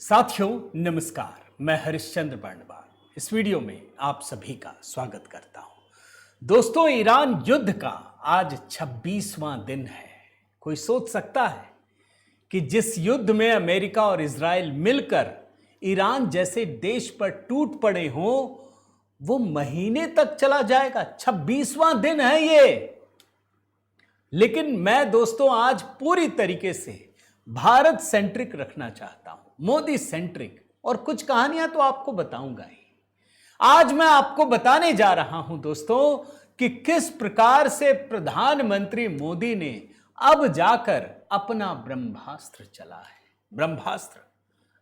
साथियों नमस्कार, मैं हरिश्चंद्र बर्णवाल इस वीडियो में आप सभी का स्वागत करता हूं। दोस्तों, ईरान युद्ध का आज 26वां दिन है। कोई सोच सकता है कि जिस युद्ध में अमेरिका और इजराइल मिलकर ईरान जैसे देश पर टूट पड़े हों, वो महीने तक चला जाएगा? 26वां दिन है ये। लेकिन मैं दोस्तों आज पूरी तरीके से भारत सेंट्रिक रखना चाहता हूं, मोदी सेंट्रिक, और कुछ कहानियां तो आपको बताऊंगा ही। आज मैं आपको बताने जा रहा हूं दोस्तों कि किस प्रकार से प्रधानमंत्री मोदी ने अब जाकर अपना ब्रह्मास्त्र चला है। ब्रह्मास्त्र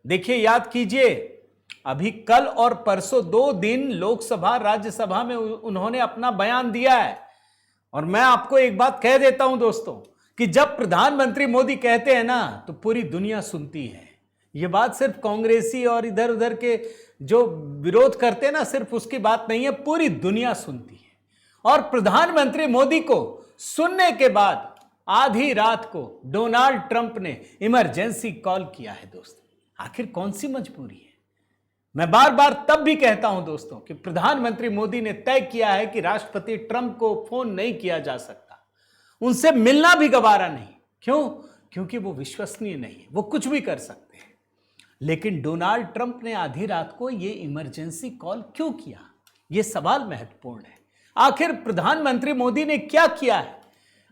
देखिए, याद कीजिए, अभी कल और परसों 2 दिन लोकसभा राज्यसभा में उन्होंने अपना बयान दिया है। और मैं आपको एक बात कह देता हूं दोस्तों कि जब प्रधानमंत्री मोदी कहते हैं ना, तो पूरी दुनिया सुनती है। यह बात सिर्फ कांग्रेसी और इधर उधर के जो विरोध करते हैं ना, सिर्फ उसकी बात नहीं है, पूरी दुनिया सुनती है। और प्रधानमंत्री मोदी को सुनने के बाद आधी रात को डोनाल्ड ट्रंप ने इमरजेंसी कॉल किया है। दोस्तों, आखिर कौन सी मजबूरी है? मैं बार बार तब भी कहता हूं दोस्तों कि प्रधानमंत्री मोदी ने तय किया है कि राष्ट्रपति ट्रंप को फोन नहीं किया जा सकता, उनसे मिलना भी गवारा नहीं। क्यों? क्योंकि वो विश्वसनीय नहीं है, वो कुछ भी कर सकते हैं। लेकिन डोनाल्ड ट्रंप ने आधी रात को ये इमरजेंसी कॉल क्यों किया? ये सवाल महत्वपूर्ण है। आखिर प्रधानमंत्री मोदी ने क्या किया है?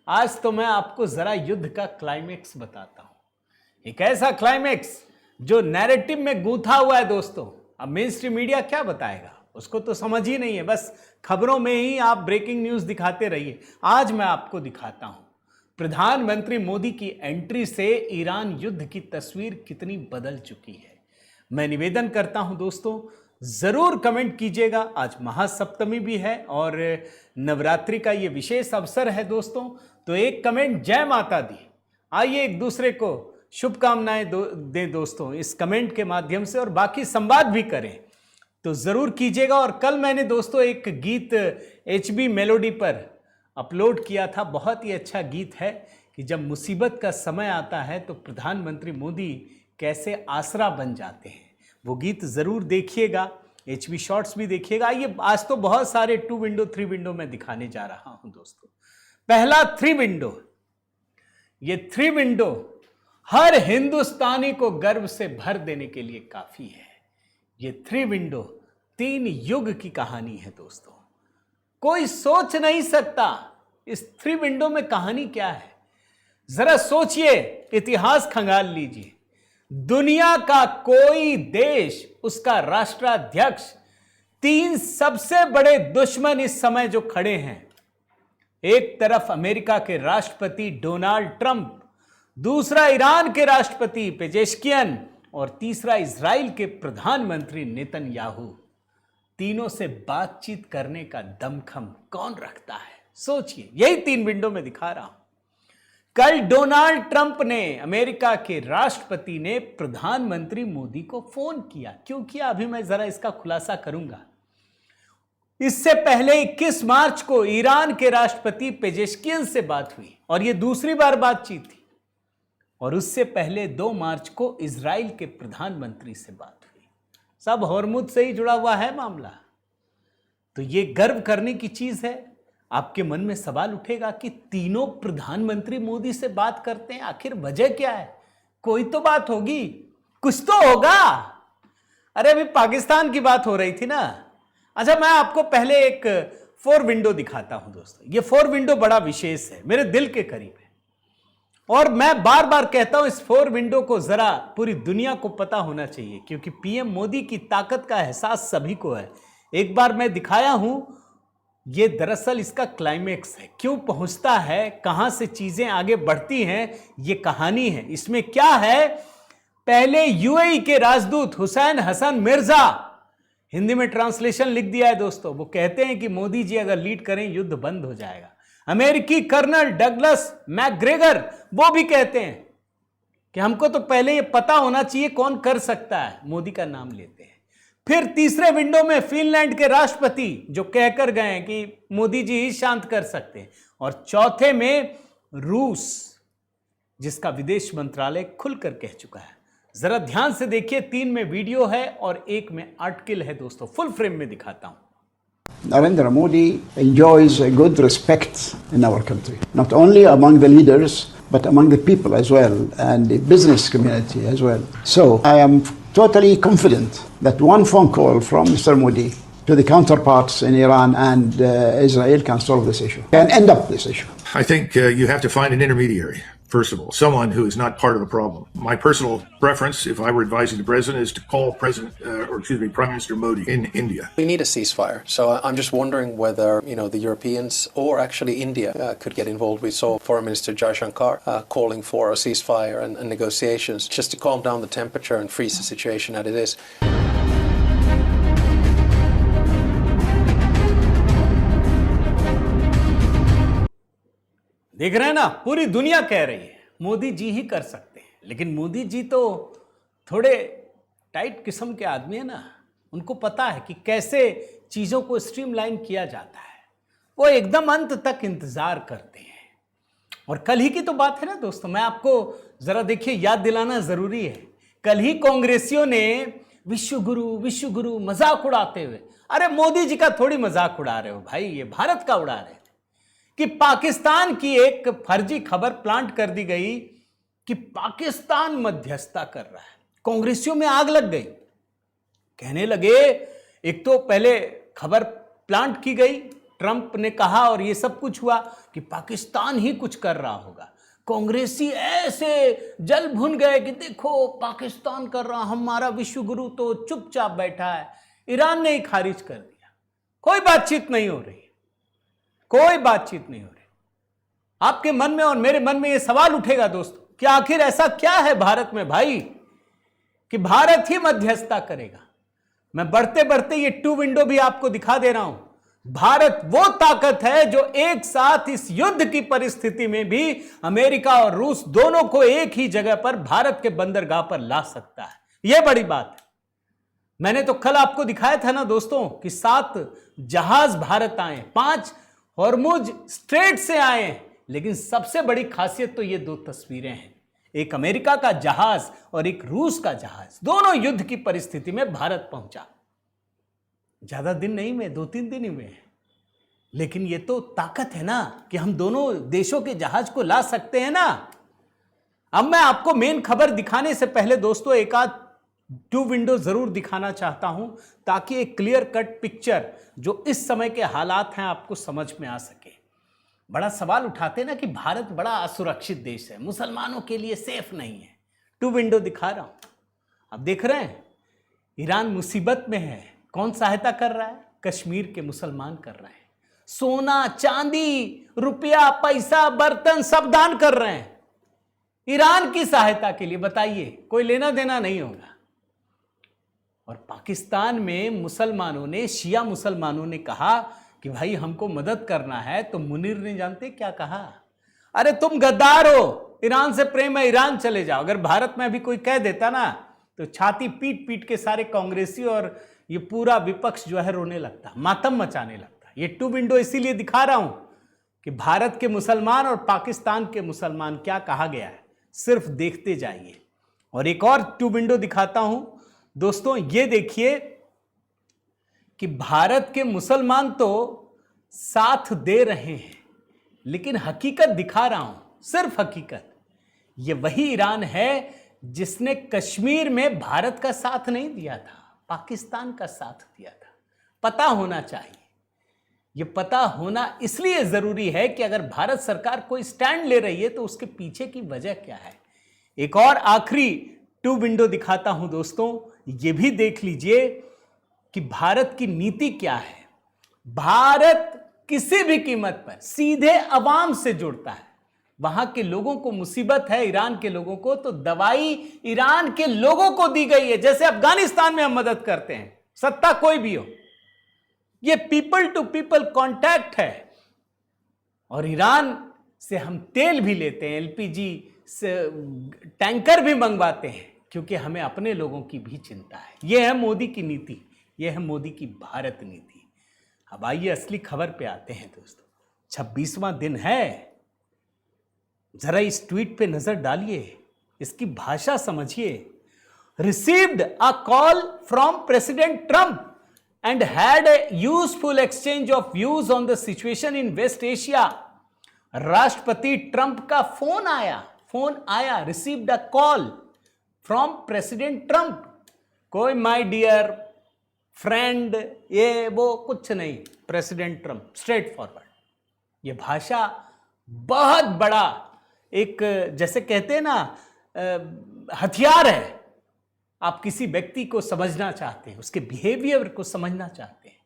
आज तो मैं आपको जरा युद्ध का क्लाइमेक्स बताता हूं। एक ऐसा क्लाइमेक्स जो नैरेटिव में गूंथा हुआ है दोस्तों। अब मेन स्ट्रीम मीडिया क्या बताएगा, उसको तो समझ ही नहीं है, बस खबरों में ही आप ब्रेकिंग न्यूज दिखाते रहिए। आज मैं आपको दिखाता हूं प्रधानमंत्री मोदी की एंट्री से ईरान युद्ध की तस्वीर कितनी बदल चुकी है। मैं निवेदन करता हूं दोस्तों, जरूर कमेंट कीजिएगा। आज महासप्तमी भी है और नवरात्रि का ये विशेष अवसर है दोस्तों, तो एक कमेंट जय माता दी। आइए एक दूसरे को शुभकामनाएं दें दोस्तों इस कमेंट के माध्यम से, और बाकी संवाद भी करें तो जरूर कीजिएगा। और कल मैंने दोस्तों एक गीत HB मेलोडी पर अपलोड किया था। बहुत ही अच्छा गीत है कि जब मुसीबत का समय आता है तो प्रधानमंत्री मोदी कैसे आसरा बन जाते हैं। वो गीत जरूर देखिएगा, HB शॉर्ट्स भी देखिएगा। ये आज तो बहुत सारे 2 विंडो 3 विंडो में दिखाने जा रहा हूं दोस्तों। पहला 3 विंडो, ये 3 विंडो हर हिंदुस्तानी को गर्व से भर देने के लिए काफी है। ये 3 विंडो 3 युग की कहानी है दोस्तों। कोई सोच नहीं सकता इस 3 विंडो में कहानी क्या है। जरा सोचिए, इतिहास खंगाल लीजिए। दुनिया का कोई देश, उसका राष्ट्राध्यक्ष, 3 सबसे बड़े दुश्मन इस समय जो खड़े हैं, एक तरफ अमेरिका के राष्ट्रपति डोनाल्ड ट्रंप, दूसरा ईरान के राष्ट्रपति पेजेश्कियन, और तीसरा इजराइल के प्रधानमंत्री नेतन्याहू। तीनों से बातचीत करने का दमखम कौन रखता है? सोचिए, यही 3 विंडो में दिखा रहा हूं। कल डोनाल्ड ट्रंप ने, अमेरिका के राष्ट्रपति ने प्रधानमंत्री मोदी को फोन किया। क्यों किया, अभी मैं जरा इसका खुलासा करूंगा। इससे पहले 21 मार्च को ईरान के राष्ट्रपति पेजेश्कियन से बात हुई और यह दूसरी बार बातचीत थी। और उससे पहले 2 मार्च को इजराइल के प्रधानमंत्री से बात हुई। सब हॉर्मुज से ही जुड़ा हुआ है मामला। तो यह गर्व करने की चीज है। आपके मन में सवाल उठेगा कि तीनों प्रधानमंत्री मोदी से बात करते हैं, आखिर वजह क्या है? कोई तो बात होगी, कुछ तो होगा। अरे अभी पाकिस्तान की बात हो रही थी ना। अच्छा, मैं आपको पहले एक 4 विंडो दिखाता हूं दोस्तों। ये 4 विंडो बड़ा विशेष है, मेरे दिल के करीब है। और मैं बार बार कहता हूं, इस 4 विंडो को जरा पूरी दुनिया को पता होना चाहिए, क्योंकि पीएम मोदी की ताकत का एहसास सभी को है। एक बार मैं दिखाया हूं, ये दरअसल इसका क्लाइमेक्स है। क्यों पहुंचता है, कहां से चीजें आगे बढ़ती हैं, ये कहानी है। इसमें क्या है, पहले UAE के राजदूत हुसैन हसन मिर्जा, हिंदी में ट्रांसलेशन लिख दिया है दोस्तों, वो कहते हैं कि मोदी जी अगर लीड करें युद्ध बंद हो जाएगा। अमेरिकी कर्नल डगलस मैकग्रेगर, वो भी कहते हैं कि हमको तो पहले ये पता होना चाहिए कौन कर सकता है, मोदी का नाम लेते हैं। फिर तीसरे विंडो में फिनलैंड के राष्ट्रपति जो कहकर गए हैं कि मोदी जी ही शांत कर सकते हैं। और चौथे में रूस, जिसका विदेश मंत्रालय खुलकर कह चुका है जरा ध्यान से देखिए, 3 में वीडियो है और 1 में आर्टिकल है दोस्तों, फुल फ्रेम में दिखाता हूं। Narendra Modi enjoys a good respect in our country, not only among the leaders, but among the people as well, and the business community as well. So I am totally confident that one phone call from Mr. Modi to the counterparts in Iran and Israel can solve this issue, can end up this issue. I think you have to find an intermediary. First of all, someone who is not part of the problem. My personal preference, if I were advising the president, is to call Prime Minister Modi in India. We need a ceasefire. So I'm just wondering whether, the Europeans or actually India could get involved. We saw Foreign Minister Jaishankar calling for a ceasefire and negotiations just to calm down the temperature and freeze the situation as it is. देख रहे हैं ना, पूरी दुनिया कह रही है मोदी जी ही कर सकते हैं, लेकिन मोदी जी तो थोड़े टाइट किस्म के आदमी है ना, उनको पता है कि कैसे चीज़ों को स्ट्रीमलाइन किया जाता है। वो एकदम अंत तक इंतज़ार करते हैं। और कल ही की तो बात है ना दोस्तों, मैं आपको ज़रा देखिए याद दिलाना ज़रूरी है। कल ही कांग्रेसियों ने विश्व गुरु मजाक उड़ाते हुए, अरे मोदी जी का थोड़ी मजाक उड़ा रहे हो भाई, ये भारत का उड़ा रहे थे, कि पाकिस्तान की एक फर्जी खबर प्लांट कर दी गई कि पाकिस्तान मध्यस्थता कर रहा है। कांग्रेसियों में आग लग गई, कहने लगे, एक तो पहले खबर प्लांट की गई, ट्रंप ने कहा और ये सब कुछ हुआ कि पाकिस्तान ही कुछ कर रहा होगा। कांग्रेसी ऐसे जल भुन गए कि देखो पाकिस्तान कर रहा, हमारा विश्व गुरु तो चुपचाप बैठा है। ईरान ने ही खारिज कर दिया, कोई बातचीत नहीं हो रही, कोई बातचीत नहीं हो रही। आपके मन में और मेरे मन में यह सवाल उठेगा दोस्तों कि आखिर ऐसा क्या है भारत में भाई कि भारत ही मध्यस्थता करेगा। मैं बढ़ते बढ़ते ये 2 विंडो भी आपको दिखा दे रहा हूं। भारत वो ताकत है जो एक साथ इस युद्ध की परिस्थिति में भी अमेरिका और रूस दोनों को एक ही जगह पर भारत के बंदरगाह पर ला सकता है। यह बड़ी बात है। मैंने तो कल आपको दिखाया था ना दोस्तों कि 7 जहाज भारत आए, 5 हॉर्मुज स्ट्रेट से आए, लेकिन सबसे बड़ी खासियत तो ये 2 तस्वीरें हैं, एक अमेरिका का जहाज और एक रूस का जहाज, दोनों युद्ध की परिस्थिति में भारत पहुंचा। ज्यादा दिन नहीं हुए, 2-3 दिन ही हुए हैं, लेकिन ये तो ताकत है ना कि हम दोनों देशों के जहाज को ला सकते हैं ना। अब मैं आपको मेन खबर दिखाने से पहले दोस्तों एक आध 2 विंडो जरूर दिखाना चाहता हूं, ताकि एक क्लियर कट पिक्चर जो इस समय के हालात हैं आपको समझ में आ सके। बड़ा सवाल उठाते ना कि भारत बड़ा असुरक्षित देश है, मुसलमानों के लिए सेफ नहीं है। 2 विंडो दिखा रहा हूं, अब देख रहे हैं ईरान मुसीबत में है। कौन सहायता कर रहा है? कश्मीर के मुसलमान कर रहे हैं। सोना चांदी रुपया पैसा बर्तन सब दान कर रहे हैं ईरान की सहायता के लिए। बताइए, कोई लेना देना नहीं होगा। और पाकिस्तान में मुसलमानों ने, शिया मुसलमानों ने कहा कि भाई हमको मदद करना है, तो मुनीर ने जानते क्या कहा? अरे तुम गद्दार हो, ईरान से प्रेम है, ईरान चले जाओ। अगर भारत में अभी कोई कह देता ना तो छाती पीट पीट के सारे कांग्रेसी और ये पूरा विपक्ष जो है रोने लगता, मातम मचाने लगता। ये 2 विंडो इसीलिए दिखा रहा हूं कि भारत के मुसलमान और पाकिस्तान के मुसलमान क्या कहा गया है, सिर्फ देखते जाइए। और एक और 2 विंडो दिखाता हूं दोस्तों, ये देखिए कि भारत के मुसलमान तो साथ दे रहे हैं, लेकिन हकीकत दिखा रहा हूं, सिर्फ हकीकत। ये वही ईरान है जिसने कश्मीर में भारत का साथ नहीं दिया था, पाकिस्तान का साथ दिया था। पता होना चाहिए, ये पता होना इसलिए जरूरी है कि अगर भारत सरकार कोई स्टैंड ले रही है तो उसके पीछे की वजह क्या है। एक और आखिरी 2 विंडो दिखाता हूं दोस्तों, ये भी देख लीजिए कि भारत की नीति क्या है। भारत किसी भी कीमत पर सीधे अवाम से जुड़ता है। वहां के लोगों को मुसीबत है, ईरान के लोगों को, तो दवाई ईरान के लोगों को दी गई है। जैसे अफगानिस्तान में हम मदद करते हैं, सत्ता कोई भी हो, ये पीपल टू पीपल कांटेक्ट है। और ईरान से हम तेल भी लेते हैं, एलपीजी से टैंकर भी मंगवाते हैं, क्योंकि हमें अपने लोगों की भी चिंता है। यह है मोदी की नीति, यह है मोदी की भारत नीति। अब आइए असली खबर पे आते हैं दोस्तों। 26वां दिन है, जरा इस ट्वीट पे नजर डालिए, इसकी भाषा समझिए। received a call from President Trump and had a useful exchange of views on the situation in West Asia. राष्ट्रपति ट्रंप का फोन आया, received a call from President Trump. कोई my dear friend, ये वो कुछ नहीं, प्रेसिडेंट ट्रंप, स्ट्रेट फॉरवर्ड. ये भाषा बहुत बड़ा एक, जैसे कहते हैं ना, हथियार है. आप किसी व्यक्ति को समझना चाहते हैं, उसके बिहेवियर को समझना चाहते हैं.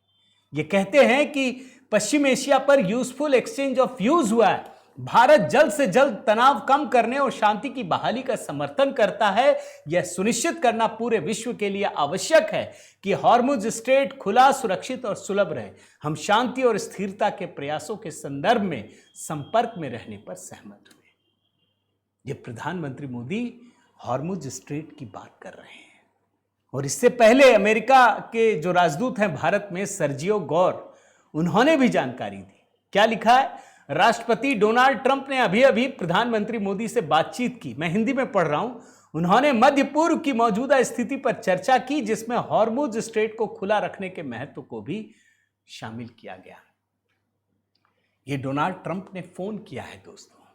ये कहते हैं कि पश्चिम एशिया पर यूजफुल एक्सचेंज ऑफ व्यूज हुआ है. भारत जल्द से जल्द तनाव कम करने और शांति की बहाली का समर्थन करता है. यह सुनिश्चित करना पूरे विश्व के लिए आवश्यक है कि हॉर्मुज स्ट्रेट खुला, सुरक्षित और सुलभ रहे. हम शांति और स्थिरता के प्रयासों के संदर्भ में संपर्क में रहने पर सहमत हुए. ये प्रधानमंत्री मोदी हॉर्मुज स्ट्रेट की बात कर रहे हैं. और इससे पहले अमेरिका के जो राजदूत हैं भारत में, सर्जियो गौर, उन्होंने भी जानकारी दी. क्या लिखा है? राष्ट्रपति डोनाल्ड ट्रंप ने अभी अभी प्रधानमंत्री मोदी से बातचीत की. मैं हिंदी में पढ़ रहा हूं. उन्होंने मध्य पूर्व की मौजूदा स्थिति पर चर्चा की, जिसमें हॉर्मुज स्ट्रेट को खुला रखने के महत्व को भी शामिल किया गया. यह डोनाल्ड ट्रंप ने फोन किया है दोस्तों,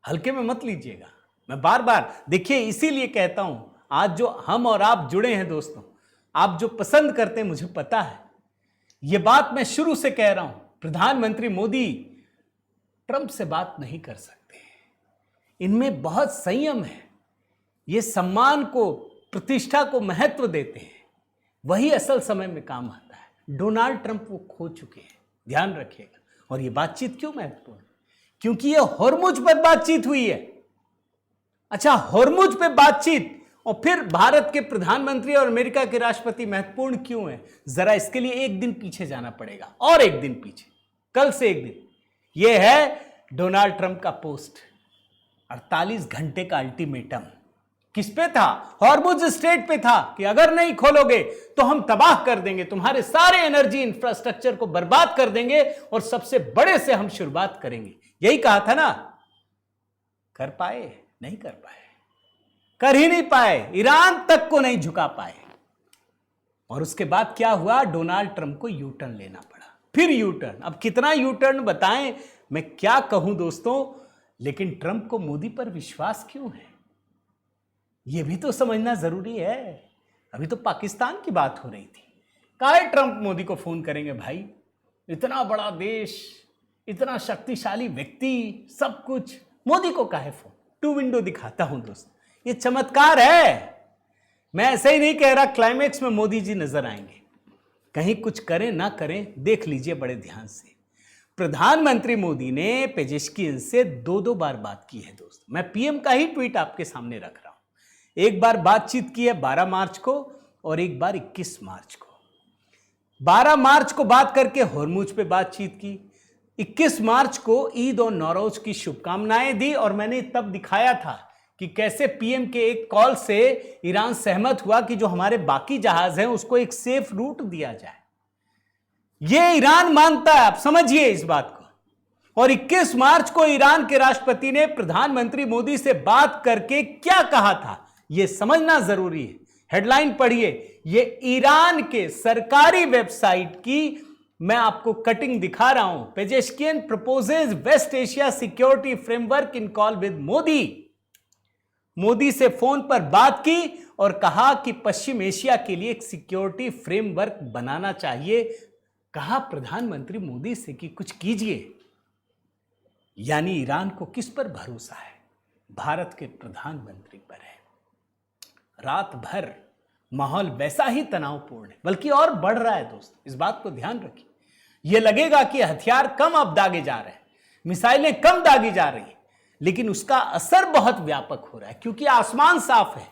हल्के में मत लीजिएगा. मैं बार बार, देखिए, इसीलिए कहता हूं, आज जो हम और आप जुड़े हैं दोस्तों, आप जो पसंद करते हैं, मुझे पता है. यह बात मैं शुरू से कह रहा हूं, प्रधानमंत्री मोदी ट्रंप से बात नहीं कर सकते. इनमें बहुत संयम है. ये सम्मान को, प्रतिष्ठा को महत्व देते हैं. वही असल समय में काम आता है. डोनाल्ड ट्रंप वो खो चुके हैं, ध्यान रखिएगा. और ये बातचीत क्यों महत्वपूर्ण है? क्योंकि ये हॉर्मुज पर बातचीत हुई है. अच्छा, हॉर्मुज पे बातचीत और फिर भारत के प्रधानमंत्री और अमेरिका के राष्ट्रपति महत्वपूर्ण क्यों है? जरा इसके लिए एक दिन पीछे जाना पड़ेगा, और एक दिन पीछे, कल से एक दिन. यह है डोनाल्ड ट्रंप का पोस्ट, 48 घंटे का अल्टीमेटम. किस पे था? हॉर्मुज स्ट्रेट पे था कि अगर नहीं खोलोगे तो हम तबाह कर देंगे, तुम्हारे सारे एनर्जी इंफ्रास्ट्रक्चर को बर्बाद कर देंगे और सबसे बड़े से हम शुरुआत करेंगे. यही कहा था ना. कर पाए? नहीं कर पाए, कर ही नहीं पाए. ईरान तक को नहीं झुका पाए. और उसके बाद क्या हुआ? डोनाल्ड ट्रंप को यू टर्न लेना पड़ा. फिर यू टर्न. अब कितना यू टर्न बताएं, मैं क्या कहूं दोस्तों. लेकिन ट्रंप को मोदी पर विश्वास क्यों है, यह भी तो समझना जरूरी है. अभी तो पाकिस्तान की बात हो रही थी. काहे ट्रंप मोदी को फोन करेंगे भाई? इतना बड़ा देश, इतना शक्तिशाली व्यक्ति, सब कुछ, मोदी को काहे फोन? टू विंडो दिखाता हूं दोस्त, ये चमत्कार है. मैं ऐसे ही नहीं कह रहा क्लाइमेक्स में मोदी जी नजर आएंगे. कहीं कुछ करें ना करें, देख लीजिए बड़े ध्यान से. प्रधानमंत्री मोदी ने पेजेश्किन से 2 बार बात की है दोस्त. मैं पीएम का ही ट्वीट आपके सामने रख रहा हूं. एक बार बातचीत की है 12 मार्च को और एक बार 21 मार्च को. 12 मार्च को बात करके हॉर्मुज पे बातचीत की. 21 मार्च को ईद और नौरोज की शुभकामनाएं दी. और मैंने तब दिखाया था कि कैसे पीएम के एक कॉल से ईरान सहमत हुआ कि जो हमारे बाकी जहाज हैं उसको एक सेफ रूट दिया जाए. यह ईरान मानता है, आप समझिए इस बात को. और 21 मार्च को ईरान के राष्ट्रपति ने प्रधानमंत्री मोदी से बात करके क्या कहा था, यह समझना जरूरी है. हेडलाइन पढ़िए. यह ईरान के सरकारी वेबसाइट की मैं आपको कटिंग दिखा रहा हूं. Pezeshkian proposes West Asia security framework in call with Modi. Modi से फोन पर बात की और कहा कि पश्चिम एशिया के लिए एक सिक्योरिटी फ्रेमवर्क बनाना चाहिए. कहा प्रधानमंत्री मोदी से कि कुछ कीजिए. यानी ईरान को किस पर भरोसा है? भारत के प्रधानमंत्री पर है. रात भर माहौल वैसा ही तनावपूर्ण है, बल्कि और बढ़ रहा है दोस्त. इस बात को ध्यान रखिए. यह लगेगा कि हथियार कम अब दागे जा रहे हैं, मिसाइलें कम दागी जा रही हैं, लेकिन उसका असर बहुत व्यापक हो रहा है क्योंकि आसमान साफ है.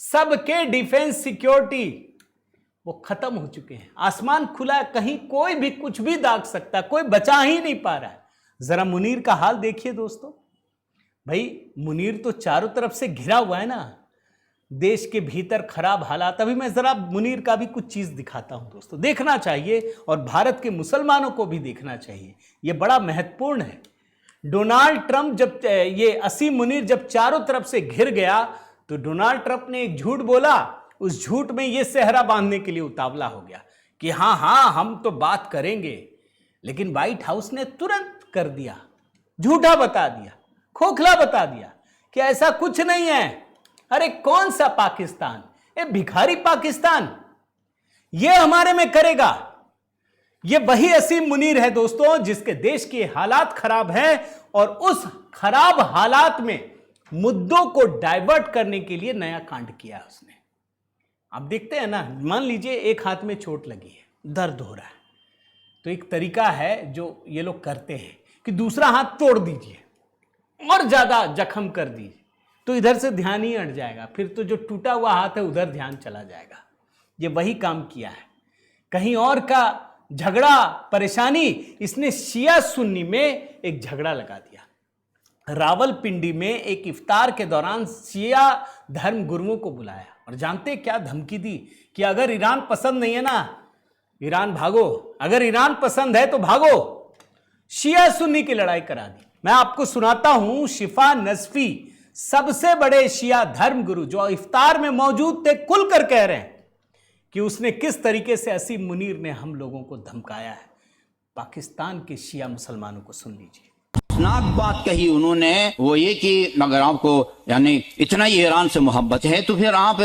सबके डिफेंस सिक्योरिटी वो खत्म हो चुके हैं. आसमान खुला है, कहीं कोई भी कुछ भी दाग सकता है, कोई बचा ही नहीं पा रहा है. जरा मुनीर का हाल देखिए दोस्तों. भाई मुनीर तो चारों तरफ से घिरा हुआ है ना. देश के भीतर खराब हालात. अभी मैं जरा मुनीर का भी कुछ चीज दिखाता हूं दोस्तों, देखना चाहिए और भारत के मुसलमानों को भी देखना चाहिए. यह बड़ा महत्वपूर्ण है. डोनाल्ड ट्रंप जब ये असीम मुनीर जब चारों तरफ से घिर गया तो डोनाल्ड ट्रंप ने एक झूठ बोला, उस झूठ में यह सेहरा बांधने के लिए उतावला हो गया कि हाँ हाँ हम तो बात करेंगे, लेकिन व्हाइट हाउस ने तुरंत कर दिया, झूठा बता दिया, खोखला बता दिया कि ऐसा कुछ नहीं है। अरे कौन सा पाकिस्तान, ये भिखारी पाकिस्तान ये हमारे में करेगा? ये वही असीम मुनीर है दोस्तों जिसके देश के हालात खराब हैं और उस खराब हालात में मुद्दों को डाइवर्ट करने के लिए नया कांड किया है उसने। आप देखते हैं ना, मान लीजिए एक हाथ में चोट लगी है, दर्द हो रहा है, तो एक तरीका है जो ये लोग करते हैं कि दूसरा हाथ तोड़ दीजिए और ज्यादा जख्म कर दीजिए, तो इधर से ध्यान ही हट जाएगा, फिर तो जो टूटा हुआ हाथ है उधर ध्यान चला जाएगा। ये वही काम किया है। कहीं और का झगड़ा परेशानी इसने शिया सुन्नी में एक झगड़ा लगा दिया। रावलपिंडी में एक इफ्तार के दौरान शिया धर्म गुरुओं को बुलाया और जानते क्या धमकी दी कि अगर ईरान पसंद नहीं है ना, ईरान भागो, अगर ईरान पसंद है तो भागो। शिया सुन्नी की लड़ाई करा दी। मैं आपको सुनाता हूं, शिफा नजफी सबसे बड़े शिया धर्म गुरु जो इफ्तार में मौजूद थे खुलकर कह रहे हैं कि उसने किस तरीके से असीम मुनीर ने हम लोगों को धमकाया है। पाकिस्तान के शिया मुसलमानों को सुन लीजिए। नाक बात कही उन्होंने वो ये कि अगर आपको यानी इतना ही ईरान से मोहब्बत है तो फिर आप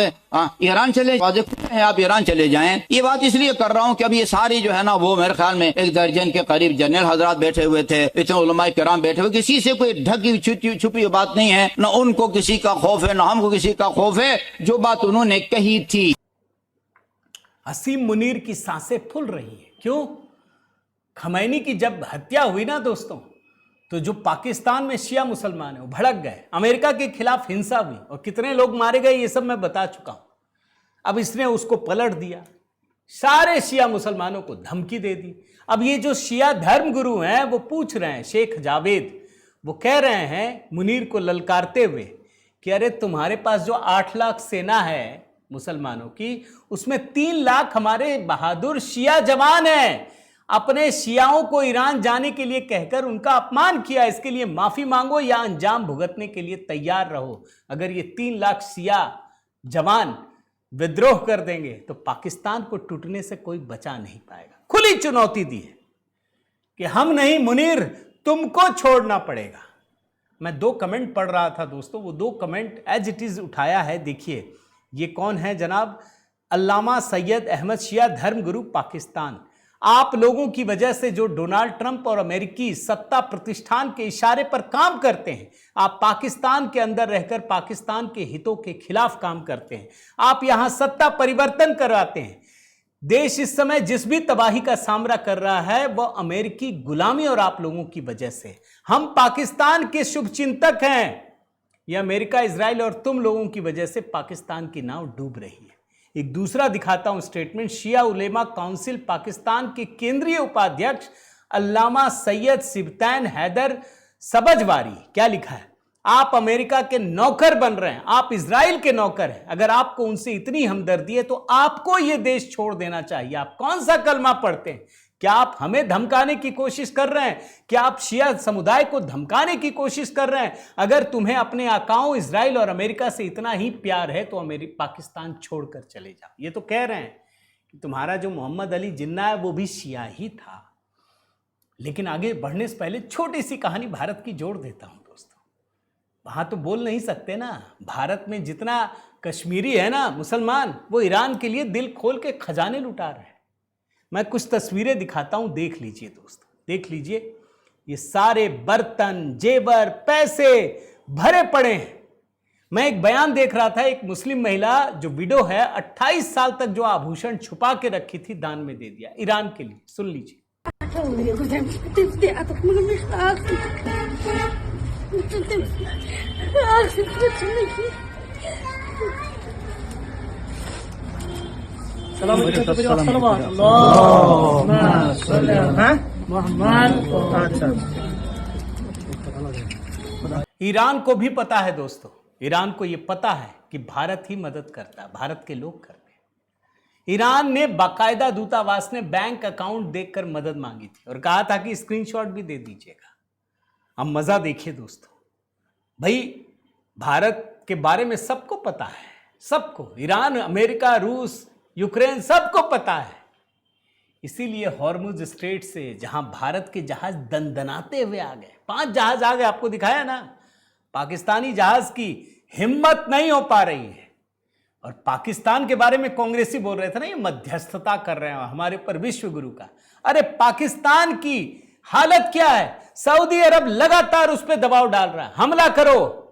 ईरान चले हैं, आप ईरान चले जाएं। ये बात इसलिए कर रहा हूँ कि अब ये सारी जो है ना, वो मेरे ख्याल में 1 दर्जन के करीब जनरल हजरात बैठे हुए थे, इतने उलमाए किराम बैठे हुए, किसी से कोई ढकी छुपी बात नहीं है, न उनको किसी का खौफ है, न हमको किसी का खौफ है। जो बात उन्होंने कही थी। असीम मुनीर की सांसें फूल रही हैं। क्यों? खमैनी की जब हत्या हुई ना दोस्तों, तो जो पाकिस्तान में शिया मुसलमान है वो भड़क गए, अमेरिका के खिलाफ हिंसा हुई और कितने लोग मारे गए ये सब मैं बता चुका हूं। अब इसने उसको पलट दिया, सारे शिया मुसलमानों को धमकी दे दी। अब ये जो शिया धर्म गुरु हैं वो पूछ रहे हैं, शेख जावेद, वो कह रहे हैं मुनीर को ललकारते हुए कि अरे तुम्हारे पास जो 8 लाख सेना है मुसलमानों की, उसमें 3 लाख हमारे बहादुर शिया जवान हैं। अपने शियाओं को ईरान जाने के लिए कहकर उनका अपमान किया, इसके लिए माफी मांगो या अंजाम भुगतने के लिए तैयार रहो। अगर ये 3 लाख शिया जवान विद्रोह कर देंगे तो पाकिस्तान को टूटने से कोई बचा नहीं पाएगा। खुली चुनौती दी है कि हम नहीं मुनीर, तुमको छोड़ना पड़ेगा। मैं 2 कमेंट पढ़ रहा था दोस्तों, वो 2 कमेंट एज इट इज उठाया है। देखिए ये कौन है जनाब, अल्लामा सैयद अहमद शिया धर्म गुरु पाकिस्तान। आप लोगों की वजह से जो डोनाल्ड ट्रंप और अमेरिकी सत्ता प्रतिष्ठान के इशारे पर काम करते हैं, आप पाकिस्तान के अंदर रहकर पाकिस्तान के हितों के खिलाफ काम करते हैं, आप यहां सत्ता परिवर्तन करवाते हैं। देश इस समय जिस भी तबाही का सामना कर रहा है वह अमेरिकी गुलामी और आप लोगों की वजह से। हम पाकिस्तान के शुभचिंतक हैं, यह अमेरिका, इजराइल और तुम लोगों की वजह से पाकिस्तान की नाव डूब रही है। एक दूसरा दिखाता हूं स्टेटमेंट, शिया उलेमा काउंसिल पाकिस्तान के केंद्रीय उपाध्यक्ष अल्लामा सैयद सिब्तैन हैदर सबजवारी। क्या लिखा है? आप अमेरिका के नौकर बन रहे हैं, आप इजराइल के नौकर हैं। अगर आपको उनसे इतनी हमदर्दी है तो आपको यह देश छोड़ देना चाहिए। आप कौन सा कलमा पढ़ते हैं? क्या आप हमें धमकाने की कोशिश कर रहे हैं? क्या आप शिया समुदाय को धमकाने की कोशिश कर रहे हैं? अगर तुम्हें अपने आकाओं इजराइल और अमेरिका से इतना ही प्यार है तो पाकिस्तान छोड़कर चले जाओ। ये तो कह रहे हैं कि तुम्हारा जो मोहम्मद अली जिन्ना है वो भी शिया ही था। लेकिन आगे बढ़ने से पहले छोटी सी कहानी भारत की जोड़ देता हूं दोस्तों। वहां तो बोल नहीं सकते ना, भारत में जितना कश्मीरी है ना मुसलमान, वो ईरान के लिए दिल खोल के खजाने लुटा रहे हैं। मैं कुछ तस्वीरें दिखाता हूं, देख लीजिए दोस्तों, देख लीजिए। ये सारे बर्तन, जेवर, पैसे भरे पड़े हैं। मैं एक बयान देख रहा था, एक मुस्लिम महिला जो विडो है, 28 साल तक जो आभूषण छुपा के रखी थी दान में दे दिया ईरान के लिए। सुन लीजिए। ईरान को भी पता है दोस्तों, ईरान को यह पता है कि भारत ही मदद करता है, भारत के लोग करते हैं। ईरान ने बाकायदा दूतावास ने बैंक अकाउंट देखकर मदद मांगी थी और कहा था कि स्क्रीनशॉट भी दे दीजिएगा। अब मजा देखिए दोस्तों, भाई भारत के बारे में सबको पता है, सबको, ईरान, अमेरिका, रूस, यूक्रेन, सबको पता है। इसीलिए हॉर्मुज स्ट्रेट से जहां भारत के जहाज दनदनाते हुए आ गए, 5 जहाज आ गए, आपको दिखाया ना, पाकिस्तानी जहाज की हिम्मत नहीं हो पा रही है। और पाकिस्तान के बारे में कांग्रेसी बोल रहे थे ना, ये मध्यस्थता कर रहे हैं हमारे ऊपर विश्व गुरु का। अरे पाकिस्तान की हालत क्या है? सऊदी अरब लगातार उस पर दबाव डाल रहा है, हमला करो।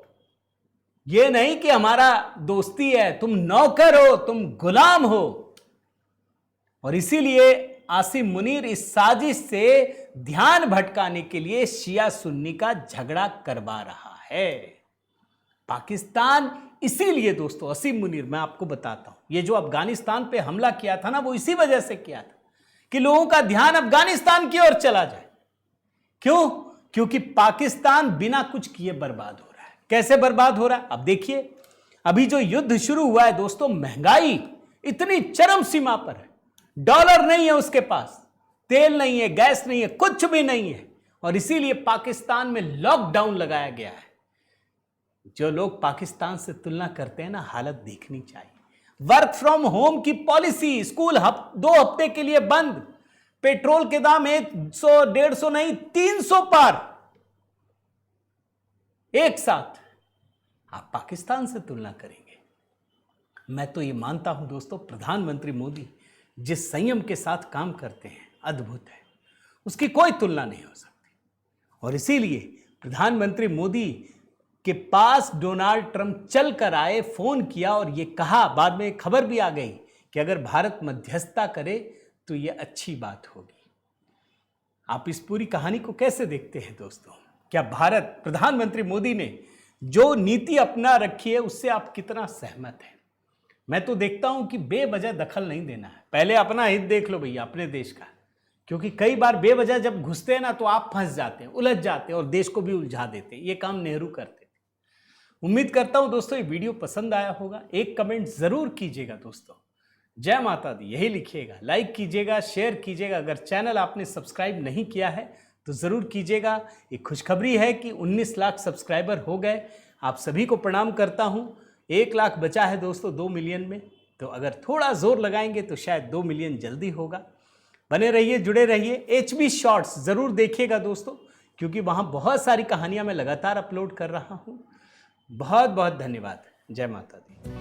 ये नहीं कि हमारा दोस्ती है, तुम नौकर हो, तुम गुलाम हो। और इसीलिए आसिम मुनीर इस साजिश से ध्यान भटकाने के लिए शिया सुन्नी का झगड़ा करवा रहा है। पाकिस्तान इसीलिए दोस्तों, आसिम मुनीर, मैं आपको बताता हूं, ये जो अफगानिस्तान पे हमला किया था ना, वो इसी वजह से किया था कि लोगों का ध्यान अफगानिस्तान की ओर चला जाए। क्यों? क्योंकि पाकिस्तान बिना कुछ किए बर्बाद हो रहा है। कैसे बर्बाद हो रहा है? अब देखिए, अभी जो युद्ध शुरू हुआ है दोस्तों, महंगाई इतनी चरम सीमा पर है, डॉलर नहीं है उसके पास, तेल नहीं है, गैस नहीं है, कुछ भी नहीं है। और इसीलिए पाकिस्तान में लॉकडाउन लगाया गया है। जो लोग पाकिस्तान से तुलना करते हैं ना, हालत देखनी चाहिए। वर्क फ्रॉम होम की पॉलिसी, स्कूल 2 हफ्ते के लिए बंद, पेट्रोल के दाम 100, 150 नहीं 300 पार एक साथ। आप पाकिस्तान से तुलना करेंगे? मैं तो ये मानता हूं दोस्तों, प्रधानमंत्री मोदी जिस संयम के साथ काम करते हैं, अद्भुत है, उसकी कोई तुलना नहीं हो सकती। और इसीलिए प्रधानमंत्री मोदी के पास डोनाल्ड ट्रंप चल कर आए, फोन किया और ये कहा, बाद में खबर भी आ गई कि अगर भारत मध्यस्थता करे तो ये अच्छी बात होगी। आप इस पूरी कहानी को कैसे देखते हैं दोस्तों? क्या भारत, प्रधानमंत्री मोदी ने जो नीति अपना रखी है, उससे आप कितना सहमत हैं? मैं तो देखता हूं कि बेवजह दखल नहीं देना है। पहले अपना हित देख लो भैया, अपने देश का, क्योंकि कई बार बेवजह जब घुसते हैं ना, तो आप फंस जाते हैं, उलझ जाते हैं और देश को भी उलझा देते हैं। ये काम नेहरू करते थे। उम्मीद करता हूं दोस्तों ये वीडियो पसंद आया होगा। एक कमेंट जरूर कीजिएगा दोस्तों, जय माता दी यही लिखिएगा, लाइक कीजिएगा, शेयर कीजिएगा। अगर चैनल आपने सब्सक्राइब नहीं किया है तो ज़रूर कीजिएगा। एक खुशखबरी है कि 19 लाख सब्सक्राइबर हो गए। आप सभी को प्रणाम करता हूं। 1 लाख बचा है दोस्तों 2 मिलियन में, तो अगर थोड़ा जोर लगाएंगे तो शायद 2 मिलियन जल्दी होगा। बने रहिए, जुड़े रहिए। HB शॉर्ट्स ज़रूर देखिएगा दोस्तों, क्योंकि वहाँ बहुत सारी कहानियाँ मैं लगातार अपलोड कर रहा हूँ। बहुत बहुत धन्यवाद। जय माता दी।